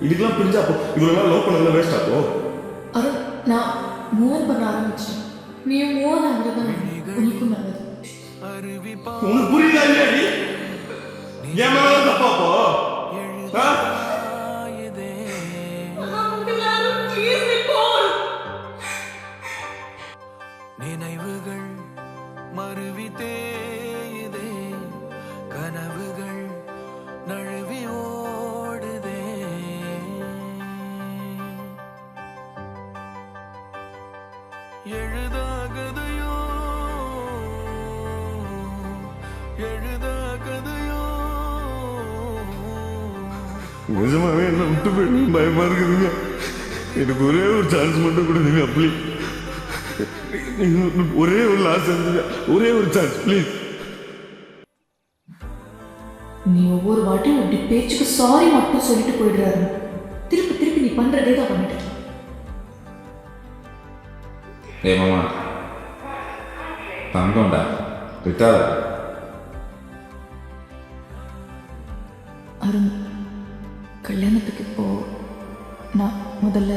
இதுக்கெல்லாம் பிரிஞ்சா அப்போ இவ்வளோ நாள் லவ் பண்ணதுல வேஸ்ட் ஆப்போ. அருண், நான் மூவ் பண்ண ஆரம்பிச்சேன். நீ மூவ் ஆகுறதுதான் உனக்கும் நல்லது. உனக்கு புரியுதா இல்லையா? நீ என் மேல தப்பா அப்போ? நினைவுகள் மருவி தேயுதே, கனவுகள் நழுவி ஓடுதே. எழுதாகதையோ எழுதாகதையோ. நிஜமாவே என்ன விட்டு போயிட்டு பயமா இருக்குதுங்க. எனக்கு ஒரே ஒரு சான்ஸ் மட்டும் கொடுங்க ப்ளீஸ். ஒரே ஒரு லாஸ் இருந்துங்க, ஒரே ஒரு சான்ஸ் ப்ளீஸ். நீ ஒவ்வொரு வாட்டியும் இப்படி பேச்சுக்கு சாரி மட்டும் சொல்லிட்டு போயிடுறாரு. திருப்பி திருப்பி நீ பண்றதே தான் பண்ணிட்டு. ஏய் மாமா, தங்கம்டா விட்டா. அருண், கல்யாணத்துக்கு இப்போ நான் முதல்ல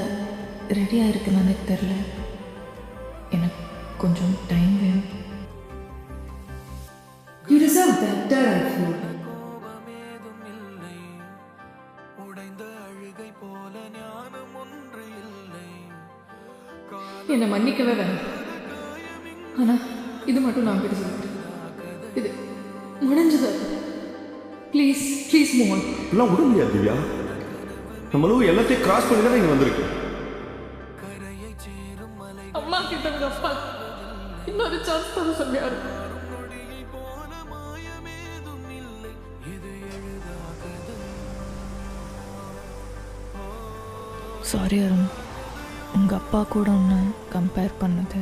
ரெடியாக இருக்கேன்னு எனக்கு தெரில. எனக்கு கொஞ்சம் டைம் வேணும். You deserve better, I feel. கோபமேதும் இல்லை, உடைந்த அழுகை போல ஞானம் ஒன்று இல்லை. என்னை மன்னிக்கவே வேணாம். ஆனால் இது மட்டும் நான் கிட்ட சொல்லிட்டேன். இது முடிஞ்சது. Please please move on. எல்லாம் விட முடியாது திவ்யா. நம்மளும் எல்லாத்தையும் கிராஸ் பண்ணி தான் இங்கே வந்திருக்கு. அம்மா கிட்ட விட அப்பா இன்னொரு சான்ஸ் தான் சொன்னாரு. சாரி அருண், உங்கள் அப்பா கூட உன்னை கம்பேர் பண்ணது